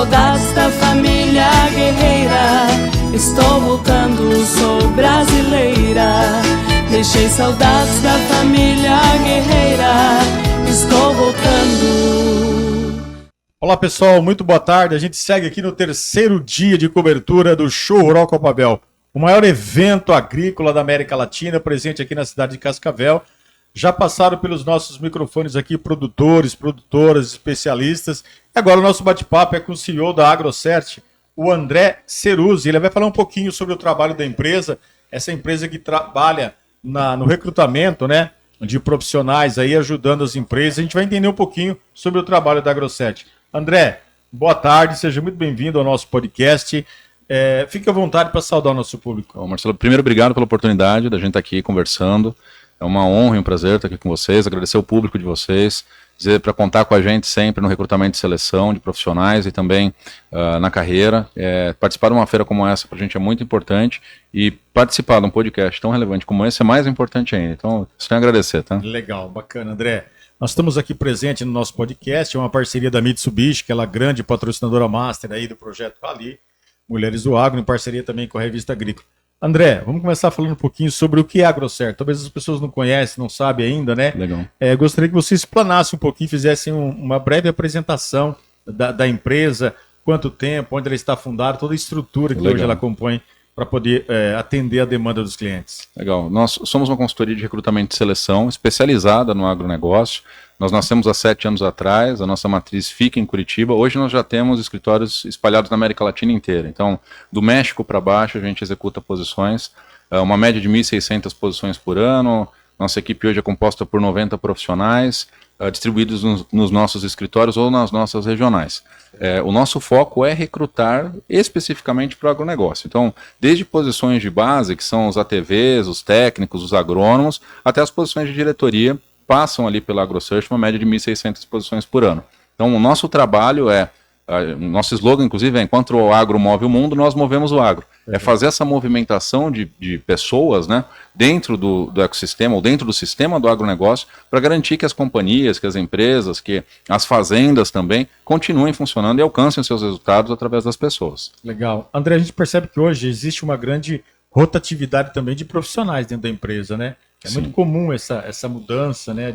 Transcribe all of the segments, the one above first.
saudades da família guerreira. Estou voltando, sou brasileira. Deixei saudades da família guerreira. Estou voltando. Olá pessoal, muito boa tarde. A gente segue aqui no terceiro dia de cobertura do Show Rural Copabel, o maior evento agrícola da América Latina, presente aqui na cidade de Cascavel. Já passaram pelos nossos microfones aqui produtores, produtoras, especialistas. E agora o nosso bate-papo é com o CEO da AgroCert, o André Ceruzzi. Ele vai falar um pouquinho sobre o trabalho da empresa, essa empresa que trabalha no recrutamento, né, de profissionais aí, ajudando as empresas. A gente vai entender um pouquinho sobre o trabalho da AgroCert. André, boa tarde, seja muito bem-vindo ao nosso podcast. Fique à vontade para saudar o nosso público. Bom, Marcelo, primeiro, obrigado pela oportunidade da gente estar aqui conversando. É uma honra e um prazer estar aqui com vocês, agradecer o público de vocês, dizer para contar com a gente sempre no recrutamento de seleção de profissionais e também na carreira. Participar de uma feira como essa para a gente é muito importante e participar de um podcast tão relevante como esse é mais importante ainda. Então, só tenho a agradecer, tá? Legal, bacana, André. Nós estamos aqui presente no nosso podcast, é uma parceria da Mitsubishi, que ela é a grande patrocinadora master aí do projeto Rally, Mulheres do Agro, em parceria também com a Revista Agrícola. André, vamos começar falando um pouquinho sobre o que é a AgroCert. Talvez as pessoas não conhecem, não sabem ainda, né? Legal. Gostaria que você explanasse um pouquinho, fizesse uma breve apresentação da empresa, quanto tempo, onde ela está fundada, toda a estrutura que hoje ela compõe para poder atender a demanda dos clientes. Legal. Nós somos uma consultoria de recrutamento e seleção especializada no agronegócio. Nós nascemos há 7 anos atrás, a nossa matriz fica em Curitiba. Hoje nós já temos escritórios espalhados na América Latina inteira. Então, do México para baixo, a gente executa posições, uma média de 1.600 posições por ano. Nossa equipe hoje é composta por 90 profissionais, distribuídos nos nossos escritórios ou nas nossas regionais. O nosso foco é recrutar especificamente para o agronegócio. Então, desde posições de base, que são os ATVs, os técnicos, os agrônomos, até as posições de diretoria, passam ali pela AgroCert, uma média de 1.600 posições por ano. Então, o nosso trabalho nosso slogan, inclusive, é enquanto o agro move o mundo, nós movemos o agro. É fazer essa movimentação de pessoas, né, dentro do ecossistema, ou dentro do sistema do agronegócio, para garantir que as companhias, que as empresas, que as fazendas também continuem funcionando e alcancem os seus resultados através das pessoas. Legal. André, a gente percebe que hoje existe uma grande rotatividade também de profissionais dentro da empresa, né? É muito comum essa mudança, né,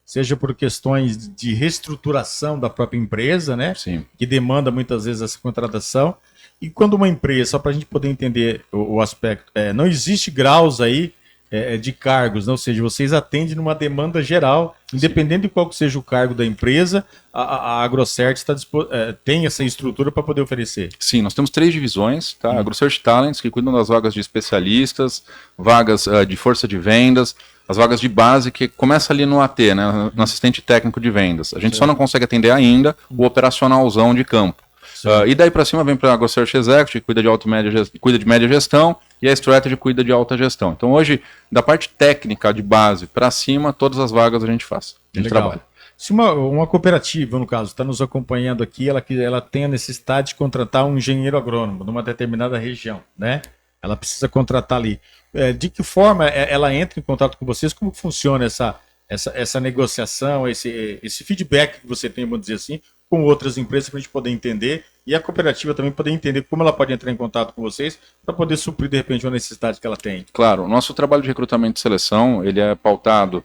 seja por questões de reestruturação da própria empresa, né, Sim. que demanda muitas vezes essa contratação. E quando uma empresa, só para a gente poder entender o aspecto, não existe graus aí de cargos, né? Ou seja, vocês atendem numa demanda geral, independente de qual que seja o cargo da empresa, a AgroCert tem essa estrutura para poder oferecer. Sim, nós temos 3 divisões, tá? A AgroCert Talents, que cuidam das vagas de especialistas, vagas de força de vendas, as vagas de base, que começa ali no AT, né, no assistente técnico de vendas. A gente só não consegue atender ainda o operacionalzão de campo. E daí para cima vem para a AgroCert Executive, que cuida de média gestão, e a Strategy cuida de alta gestão. Então hoje, da parte técnica de base para cima, todas as vagas a gente faz, a gente trabalha. Se uma cooperativa, no caso, está nos acompanhando aqui, ela tem a necessidade de contratar um engenheiro agrônomo numa determinada região, né? Ela precisa contratar ali. De que forma ela entra em contato com vocês? Como funciona essa negociação, esse feedback que você tem, vamos dizer assim, com outras empresas para a gente poder entender e a cooperativa também poder entender como ela pode entrar em contato com vocês para poder suprir, de repente, uma necessidade que ela tem? Claro, o nosso trabalho de recrutamento e seleção, ele é pautado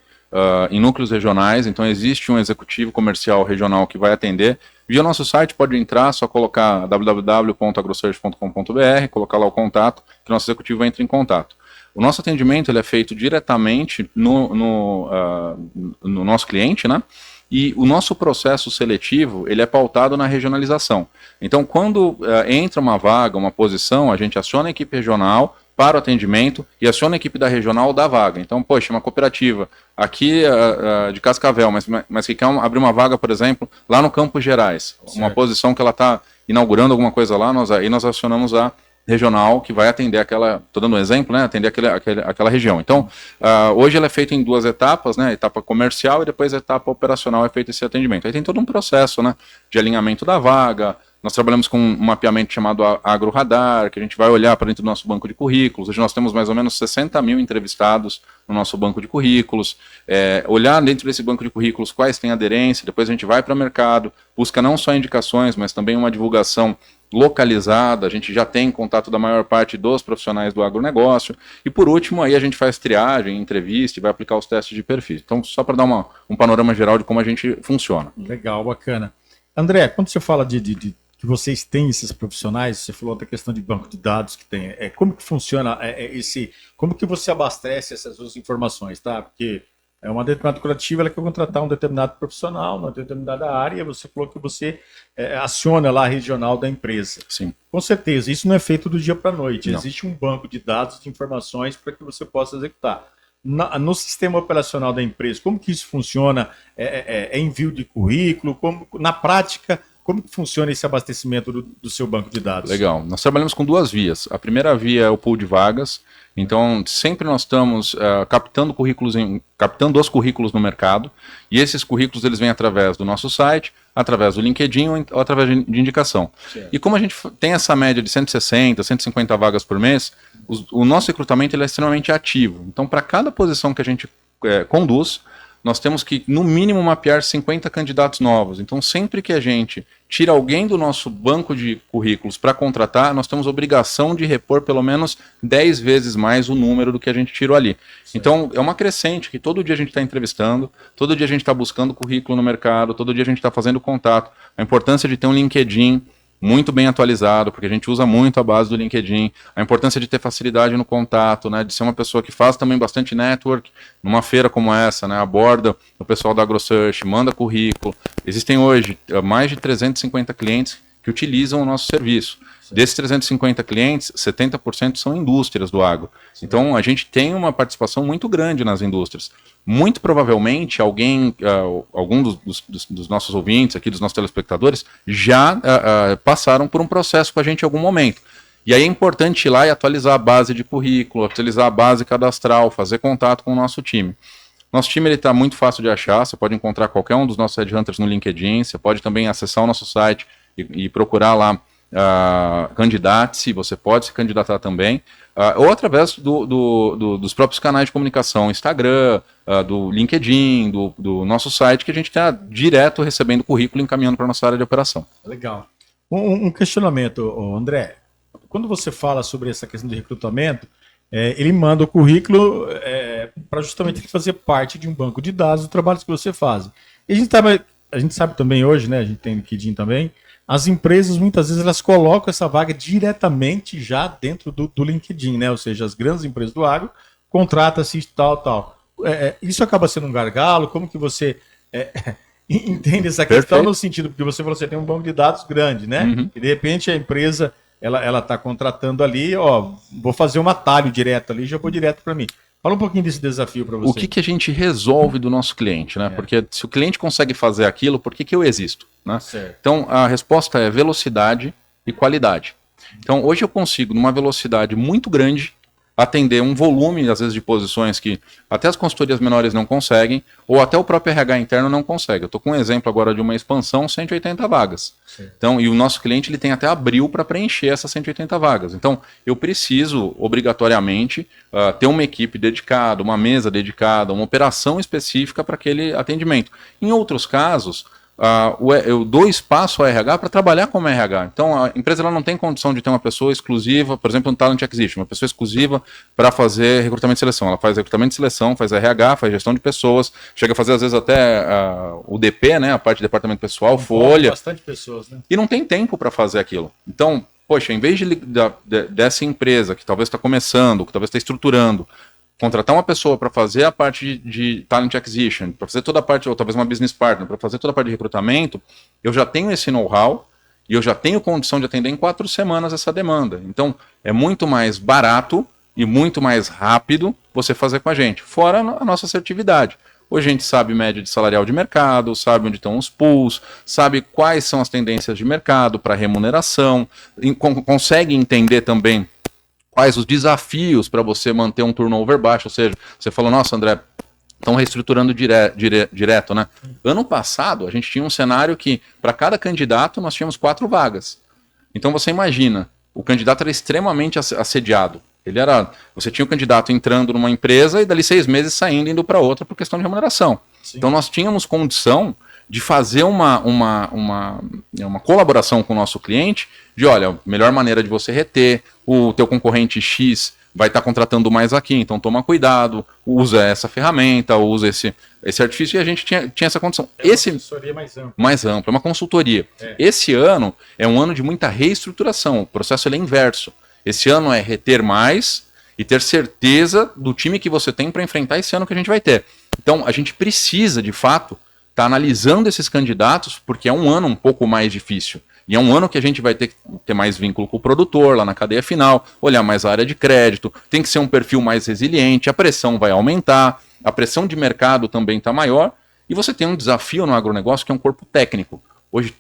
em núcleos regionais, então existe um executivo comercial regional que vai atender. Via nosso site, pode entrar, só colocar www.agrocert.com.br, colocar lá o contato, que o nosso executivo entra em contato. O nosso atendimento ele é feito diretamente no nosso cliente, né? E o nosso processo seletivo ele é pautado na regionalização. Então, quando entra uma vaga, uma posição, a gente aciona a equipe regional para o atendimento e aciona a equipe da regional da vaga. Então, poxa, uma cooperativa aqui de Cascavel, mas que quer abrir uma vaga, por exemplo, lá no Campos Gerais, certo. Uma posição que ela está inaugurando alguma coisa lá, nós acionamos a regional que vai atender aquela, estou dando um exemplo, né, atender aquela região. Então, hoje ela é feita em 2 etapas, né, etapa comercial e depois a etapa operacional é feito esse atendimento. Aí tem todo um processo, né, de alinhamento da vaga, Nós trabalhamos com um mapeamento chamado AgroRadar, que a gente vai olhar para dentro do nosso banco de currículos. Hoje nós temos mais ou menos 60 mil entrevistados no nosso banco de currículos. Olhar dentro desse banco de currículos quais têm aderência, depois a gente vai para o mercado, busca não só indicações, mas também uma divulgação localizada. A gente já tem contato da maior parte dos profissionais do agronegócio. E por último, aí a gente faz triagem, entrevista e vai aplicar os testes de perfil. Então, só para dar um panorama geral de como a gente funciona. Legal, bacana. André, quando você fala que vocês têm esses profissionais, você falou da questão de banco de dados que tem, como que funciona como que você abastece essas duas informações, tá? Porque uma determinada cooperativa, ela quer contratar um determinado profissional, uma determinada área, e você falou que você aciona lá a regional da empresa. Sim. Com certeza, isso não é feito do dia para a noite, Não. existe um banco de dados, de informações para que você possa executar. No sistema operacional da empresa, como que isso funciona? Envio de currículo? Na prática, como que funciona esse abastecimento do seu banco de dados? Legal. Nós trabalhamos com duas vias. A primeira via é o pool de vagas. Então, sempre nós estamos captando os currículos no mercado. E esses currículos eles vêm através do nosso site, através do LinkedIn ou através de indicação. Certo. E como a gente tem essa média de 160, 150 vagas por mês, o nosso recrutamento ele é extremamente ativo. Então, para cada posição que a gente conduz, nós temos que, no mínimo, mapear 50 candidatos novos. Então, sempre que a gente tira alguém do nosso banco de currículos para contratar, nós temos obrigação de repor pelo menos 10 vezes mais o número do que a gente tirou ali. Certo. Então, é uma crescente que todo dia a gente está entrevistando, todo dia a gente está buscando currículo no mercado, todo dia a gente está fazendo contato. A importância de ter um LinkedIn muito bem atualizado, porque a gente usa muito a base do LinkedIn, a importância de ter facilidade no contato, né, de ser uma pessoa que faz também bastante network, numa feira como essa, né, aborda o pessoal da AgroSearch, manda currículo. Existem hoje mais de 350 clientes que utilizam o nosso serviço. Sim. Desses 350 clientes, 70% são indústrias do agro. Sim. Então, a gente tem uma participação muito grande nas indústrias. Muito provavelmente, algum dos nossos ouvintes aqui, dos nossos telespectadores, já passaram por um processo com a gente em algum momento. E aí é importante ir lá e atualizar a base de currículo, atualizar a base cadastral, fazer contato com o nosso time. Nosso time está muito fácil de achar, você pode encontrar qualquer um dos nossos headhunters no LinkedIn, você pode também acessar o nosso site e procurar lá candidatos-se, você pode se candidatar também, ou através dos próprios canais de comunicação, Instagram, do LinkedIn, do nosso site, que a gente está direto recebendo currículo e encaminhando para a nossa área de operação. Legal. Um questionamento, André. Quando você fala sobre essa questão de recrutamento, ele manda o currículo para justamente fazer parte de um banco de dados do trabalho que você faz. E a gente sabe também hoje, né, a gente tem LinkedIn também, as empresas muitas vezes elas colocam essa vaga diretamente já dentro do LinkedIn, né? Ou seja, as grandes empresas do agro contratam-se tal. Isso acaba sendo um gargalo? Como que você entende essa questão? Perfeito. No sentido, porque você falou que você tem um banco de dados grande, né? Uhum. E de repente a empresa ela está contratando ali, vou fazer um atalho direto ali, já vou direto para mim. Fala um pouquinho desse desafio para você. O que a gente resolve do nosso cliente, né? Porque se o cliente consegue fazer aquilo, por que eu existo? Né? Então, a resposta é velocidade e qualidade. Então, hoje eu consigo, numa velocidade muito grande, atender um volume, às vezes, de posições que até as consultorias menores não conseguem, ou até o próprio RH interno não consegue. Eu estou com um exemplo agora de uma expansão, 180 vagas. Sim. Então, e o nosso cliente ele tem até abril para preencher essas 180 vagas. Então, eu preciso, obrigatoriamente, ter uma equipe dedicada, uma mesa dedicada, uma operação específica para aquele atendimento. Em outros casos, eu dou espaço ao RH para trabalhar como RH. Então, a empresa ela não tem condição de ter uma pessoa exclusiva, por exemplo, no Talent Acquisition, uma pessoa exclusiva para fazer recrutamento e seleção. Ela faz recrutamento e seleção, faz RH, faz gestão de pessoas, chega a fazer, às vezes, até o DP, né, a parte de departamento pessoal, folha. Bastante pessoas, né? E não tem tempo para fazer aquilo. Então, poxa, em vez dessa empresa que talvez está começando, que talvez está estruturando, contratar uma pessoa para fazer a parte de talent acquisition, para fazer toda a parte, ou talvez uma business partner, para fazer toda a parte de recrutamento, eu já tenho esse know-how e eu já tenho condição de atender em 4 semanas essa demanda. Então, é muito mais barato e muito mais rápido você fazer com a gente, fora a nossa assertividade. Hoje a gente sabe média de salarial de mercado, sabe onde estão os pools, sabe quais são as tendências de mercado para remuneração, consegue entender também quais os desafios para você manter um turnover baixo. Ou seja, você falou, nossa, André, estão reestruturando direto, né? Ano passado, a gente tinha um cenário que, para cada candidato, nós tínhamos 4 vagas. Então, você imagina, o candidato era extremamente assediado. Você tinha o candidato entrando numa empresa e dali 6 meses saindo, indo para outra por questão de remuneração. Sim. Então, nós tínhamos condição de fazer uma colaboração com o nosso cliente, de, olha, a melhor maneira de você reter, o teu concorrente X vai estar contratando mais aqui, então toma cuidado, usa essa ferramenta, usa esse artifício, e a gente tinha essa condição. É uma consultoria mais ampla. É uma consultoria. Esse ano é um ano de muita reestruturação, o processo ele é inverso. Esse ano é reter mais e ter certeza do time que você tem para enfrentar esse ano que a gente vai ter. Então, a gente precisa, de fato, estar analisando esses candidatos, porque é um ano um pouco mais difícil. E é um ano que a gente vai ter mais vínculo com o produtor, lá na cadeia final, olhar mais a área de crédito, tem que ser um perfil mais resiliente, a pressão vai aumentar, a pressão de mercado também está maior, e você tem um desafio no agronegócio que é um corpo técnico. Hoje,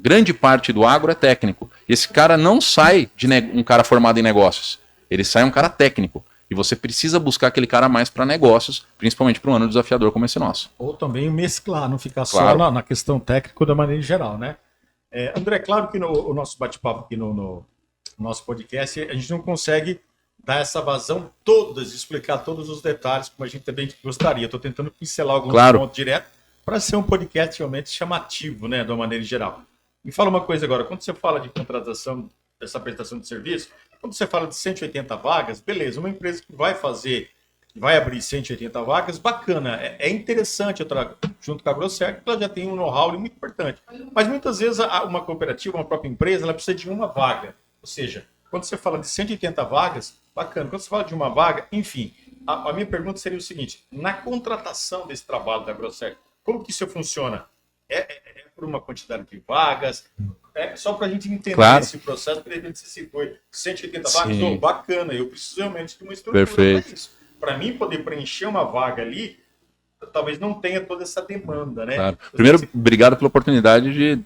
grande parte do agro é técnico. Esse cara não sai de um cara formado em negócios, ele sai um cara técnico. E você precisa buscar aquele cara mais para negócios, principalmente para um ano desafiador como esse nosso. Ou também mesclar, não ficar só na questão técnica da maneira geral, né? André, claro que no nosso bate-papo aqui no nosso podcast, a gente não consegue dar essa vazão todas, explicar todos os detalhes, como a gente também gostaria. Estou tentando pincelar alguns pontos direto para ser um podcast realmente chamativo, né, de uma maneira geral. Me fala uma coisa agora, quando você fala de contratação, dessa prestação de serviço, quando você fala de 180 vagas, beleza, uma empresa que vai abrir 180 vagas, bacana, é interessante, junto com a AgroCert, ela já tem um know-how muito importante. Mas muitas vezes uma cooperativa, uma própria empresa, ela precisa de uma vaga. Ou seja, quando você fala de 180 vagas, bacana. Quando você fala de uma vaga, enfim, a minha pergunta seria o seguinte, na contratação desse trabalho da AgroCert, como que isso funciona? É por uma quantidade de vagas? Só para a gente entender esse processo, de repente você foi 180 vagas, bacana, eu preciso realmente de uma estrutura para isso. Para mim poder preencher uma vaga ali, talvez não tenha toda essa demanda, né? Claro. Primeiro, obrigado pela oportunidade de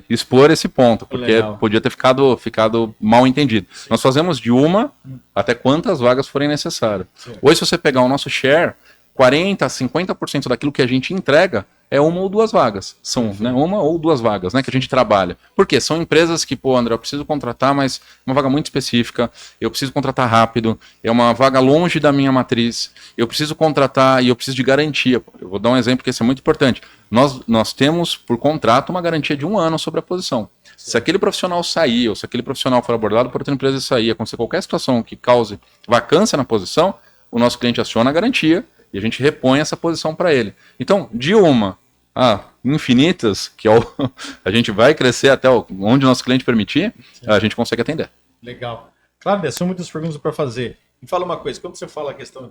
expor esse ponto, porque podia ter ficado mal entendido. Sim. Nós fazemos de uma até quantas vagas forem necessárias. Sim. Hoje, se você pegar o nosso share, 40% a 50% daquilo que a gente entrega é uma ou duas vagas. São uma ou duas vagas, né, que a gente trabalha. Por quê? São empresas que, André, eu preciso contratar, mas uma vaga muito específica, eu preciso contratar rápido, é uma vaga longe da minha matriz, eu preciso contratar e eu preciso de garantia. Eu vou dar um exemplo que esse é muito importante. Nós temos, por contrato, uma garantia de 1 ano sobre a posição. Sim. Se aquele profissional sair, ou se aquele profissional for abordado por outra empresa e sair, acontecer qualquer situação que cause vacância na posição, o nosso cliente aciona a garantia e a gente repõe essa posição para ele. Então, de uma a infinitas, que a gente vai crescer até onde o nosso cliente permitir, a gente consegue atender. Legal. Claro, são muitas perguntas para fazer. Me fala uma coisa, quando você fala a questão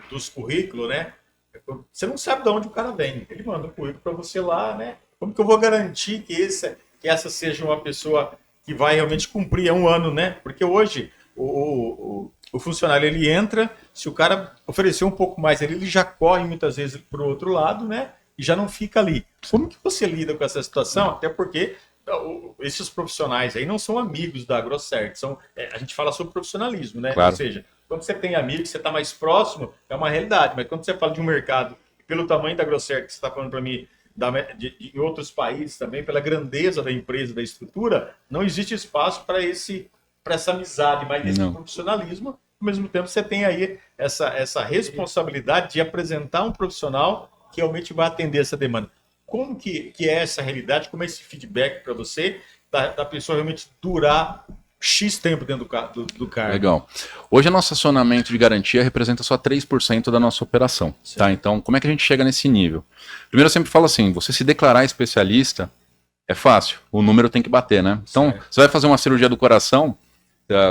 dos currículos, né? Você não sabe de onde o cara vem. Ele manda um currículo para você lá, né? Como que eu vou garantir que essa seja uma pessoa que vai realmente cumprir 1 ano, né? Porque hoje o funcionário, ele entra, se o cara oferecer um pouco mais, ele já corre muitas vezes para o outro lado, né? E já não fica ali. Como que você lida com essa situação? Até porque esses profissionais aí não são amigos da AgroCert, a gente fala sobre profissionalismo, né? Claro. Ou seja, quando você tem amigos, você está mais próximo, é uma realidade, mas quando você fala de um mercado, pelo tamanho da AgroCert, que você está falando para mim, em outros países também, pela grandeza da empresa, da estrutura, não existe espaço para essa amizade, mas esse profissionalismo. Ao mesmo tempo, você tem aí essa responsabilidade de apresentar um profissional que realmente vai atender essa demanda. Como que é essa realidade? Como é esse feedback para você, da pessoa realmente durar X tempo dentro do cargo? Legal. Hoje, o nosso acionamento de garantia representa só 3% da nossa operação. Tá? Então, como é que a gente chega nesse nível? Primeiro, eu sempre falo assim, você se declarar especialista é fácil, o número tem que bater, né? Então, você vai fazer uma cirurgia do coração,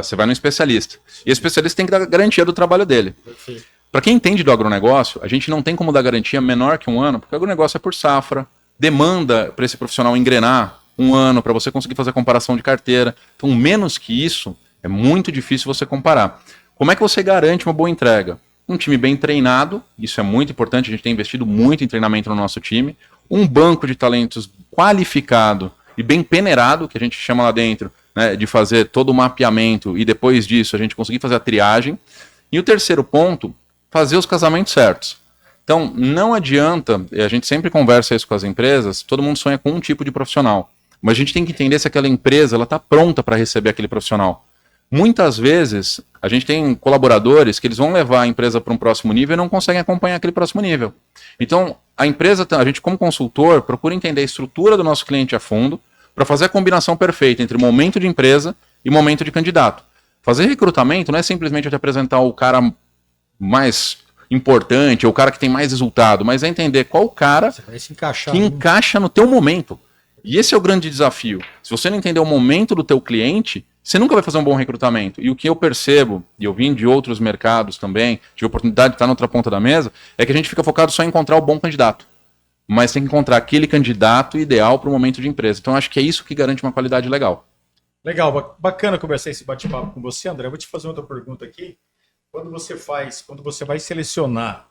você vai no especialista. E o especialista tem que dar garantia do trabalho dele. Perfeito. Para quem entende do agronegócio, a gente não tem como dar garantia menor que 1 ano, porque o agronegócio é por safra, demanda para esse profissional engrenar 1 ano para você conseguir fazer a comparação de carteira. Então, menos que isso, é muito difícil você comparar. Como é que você garante uma boa entrega? Um time bem treinado, isso é muito importante, a gente tem investido muito em treinamento no nosso time. Um banco de talentos qualificado e bem peneirado, que a gente chama lá dentro, né, de fazer todo o mapeamento e depois disso a gente conseguir fazer a triagem. E o terceiro ponto fazer os casamentos certos. Então, não adianta, e a gente sempre conversa isso com as empresas, todo mundo sonha com um tipo de profissional. Mas a gente tem que entender se aquela empresa está pronta para receber aquele profissional. Muitas vezes, a gente tem colaboradores que eles vão levar a empresa para um próximo nível e não conseguem acompanhar aquele próximo nível. Então, a gente como consultor, procura entender a estrutura do nosso cliente a fundo para fazer a combinação perfeita entre momento de empresa e momento de candidato. Fazer recrutamento não é simplesmente eu te apresentar o cara mais importante, ou o cara que tem mais resultado, mas é entender qual o cara que encaixa no teu momento. E esse é o grande desafio. Se você não entender o momento do teu cliente, você nunca vai fazer um bom recrutamento. E o que eu percebo, e eu vim de outros mercados também, tive a oportunidade de estar na outra ponta da mesa, é que a gente fica focado só em encontrar o bom candidato. Mas tem que encontrar aquele candidato ideal para o momento de empresa. Então acho que é isso que garante uma qualidade legal. Legal, bacana conversar esse bate-papo com você, André. Eu vou te fazer outra pergunta aqui. Quando você vai selecionar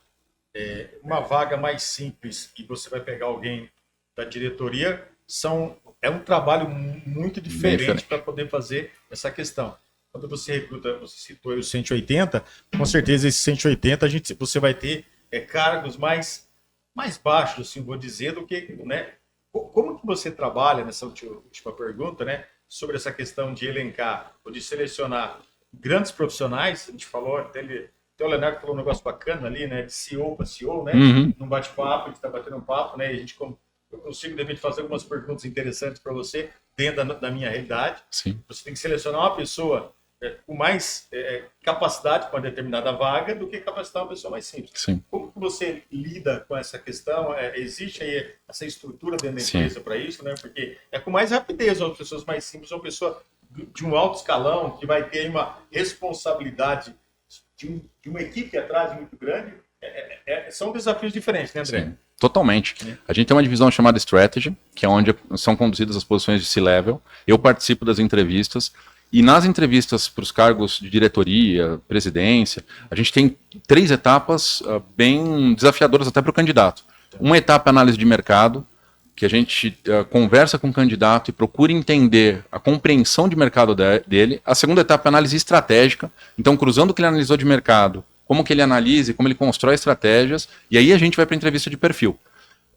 uma vaga mais simples e você vai pegar alguém da diretoria, é um trabalho muito diferente para poder fazer essa questão. Quando você recruta, você citou aí os 180, com certeza esses 180 você vai ter cargos mais baixos, assim, vou dizer, do que, né? Como que você trabalha nessa última pergunta, né? Sobre essa questão de elencar ou de selecionar grandes profissionais? A gente falou, até o Leonardo falou um negócio bacana ali, né? De CEO para CEO, né? Num bate-papo, a gente está batendo um papo, né? E eu consigo, de repente, fazer algumas perguntas interessantes para você, dentro da minha realidade. Sim. Você tem que selecionar uma pessoa com mais capacidade para uma determinada vaga do que capacitar uma pessoa mais simples. Sim. Como que você lida com essa questão? Existe aí essa estrutura dentro da empresa para isso, né? Porque com mais rapidez, as pessoas mais simples, uma pessoa de um alto escalão, que vai ter uma responsabilidade de uma equipe atrás muito grande, são desafios diferentes, né, André? Sim. Totalmente. A gente tem uma divisão chamada Strategy, que é onde são conduzidas as posições de C-Level. Eu participo das entrevistas. E nas entrevistas para os cargos de diretoria, presidência, a gente tem 3 etapas bem desafiadoras até para o candidato. Uma etapa é análise de mercado, que a gente conversa com o candidato e procura entender a compreensão de mercado dele. A segunda etapa é análise estratégica, então cruzando o que ele analisou de mercado, como que ele analisa, como ele constrói estratégias, e aí a gente vai para a entrevista de perfil.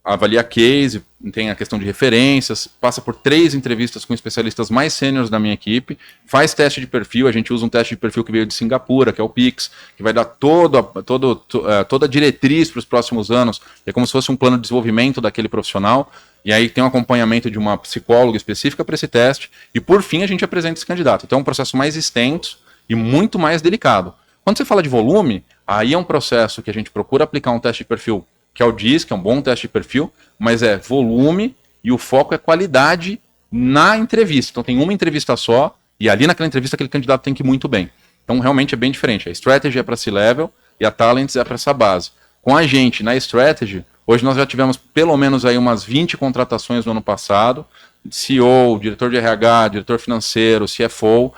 Avalia case, tem a questão de referências, passa por 3 entrevistas com especialistas mais sêniores da minha equipe, faz teste de perfil, a gente usa um teste de perfil que veio de Singapura, que é o PIX, que vai dar toda a diretriz para os próximos anos, é como se fosse um plano de desenvolvimento daquele profissional, e aí tem um acompanhamento de uma psicóloga específica para esse teste, e por fim a gente apresenta esse candidato. Então é um processo mais extenso e muito mais delicado. Quando você fala de volume, aí é um processo que a gente procura aplicar um teste de perfil que é o DISC, que é um bom teste de perfil, mas é volume e o foco é qualidade na entrevista. Então tem uma entrevista só e ali naquela entrevista aquele candidato tem que ir muito bem. Então realmente é bem diferente. A Strategy é para C-Level e a Talents é para essa base. Com a gente, na Strategy, hoje nós já tivemos pelo menos aí umas 20 contratações no ano passado, CEO, diretor de RH, diretor financeiro, CFO,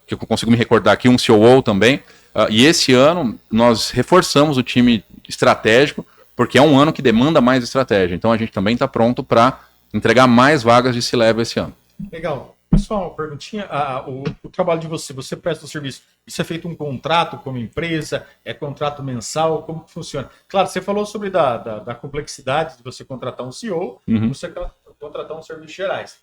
que eu consigo me recordar aqui, um COO também. E esse ano nós reforçamos o time estratégico, porque é um ano que demanda mais estratégia. Então a gente também está pronto para entregar mais vagas de C-Level esse ano. Legal. Pessoal, uma perguntinha. O trabalho de você presta o serviço. Isso é feito um contrato como empresa? É contrato mensal? Como que funciona? Claro, você falou sobre da complexidade de você contratar um CEO, você contratar um serviços gerais.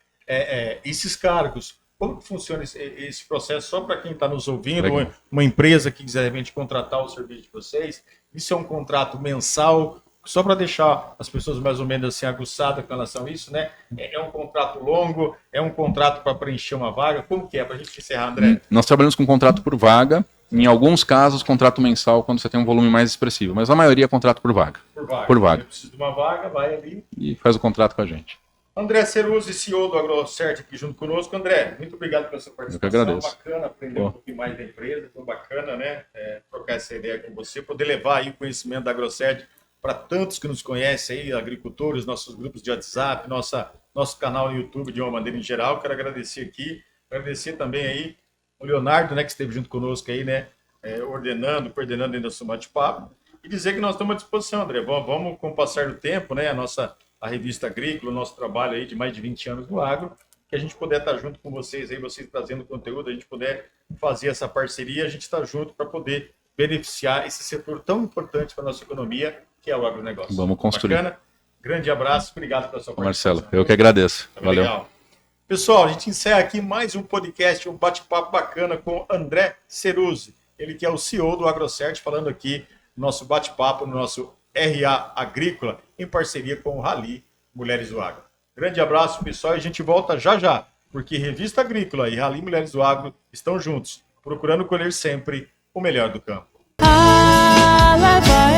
Esses cargos, como que funciona esse processo? Só para quem está nos ouvindo, uma empresa que quiser realmente contratar o serviço de vocês, isso é um contrato mensal? Só para deixar as pessoas mais ou menos assim aguçadas com relação a isso, né? É um contrato longo? É um contrato para preencher uma vaga? Como que é? Para a gente encerrar, André. Nós trabalhamos com contrato por vaga. Em alguns casos, contrato mensal, quando você tem um volume mais expressivo. Mas a maioria é contrato por vaga. Por vaga. Eu preciso de uma vaga, vai ali. E faz o contrato com a gente. André Ceruzzi, CEO do AgroCert, aqui junto conosco. André, muito obrigado pela sua participação. Eu que agradeço. Bacana aprender um pouquinho mais da empresa. Foi bacana, né? Trocar essa ideia com você, poder levar aí o conhecimento da AgroCert para tantos que nos conhecem aí, agricultores, nossos grupos de WhatsApp, nosso canal no YouTube de uma maneira em geral. Quero agradecer aqui, agradecer também aí o Leonardo, né, que esteve junto conosco aí, né, coordenando ainda o bate-papo, e dizer que nós estamos à disposição, André. Vamos com o passar do tempo, né, a revista Agrícola, o nosso trabalho aí de mais de 20 anos no agro, que a gente puder estar junto com vocês aí, vocês trazendo conteúdo, a gente puder fazer essa parceria, a gente está junto para poder beneficiar esse setor tão importante para a nossa economia, que é o agronegócio. Vamos construir. Bacana? Grande abraço, obrigado pela sua participação. Marcelo, eu que agradeço. Valeu. Legal. Pessoal, a gente encerra aqui mais um podcast, um bate-papo bacana com André Ceruzzi, ele que é o CEO do AgroCert, falando aqui no nosso bate-papo, no nosso RA Agrícola, em parceria com o Rally Mulheres do Agro. Grande abraço, pessoal, e a gente volta já já, porque Revista Agrícola e Rally Mulheres do Agro estão juntos, procurando colher sempre o melhor do campo. Leva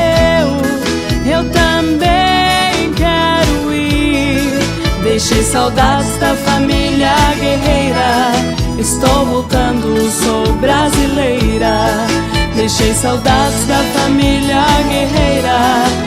eu também quero ir. Deixei saudades da família guerreira. Estou voltando, sou brasileira. Deixei saudades da família guerreira.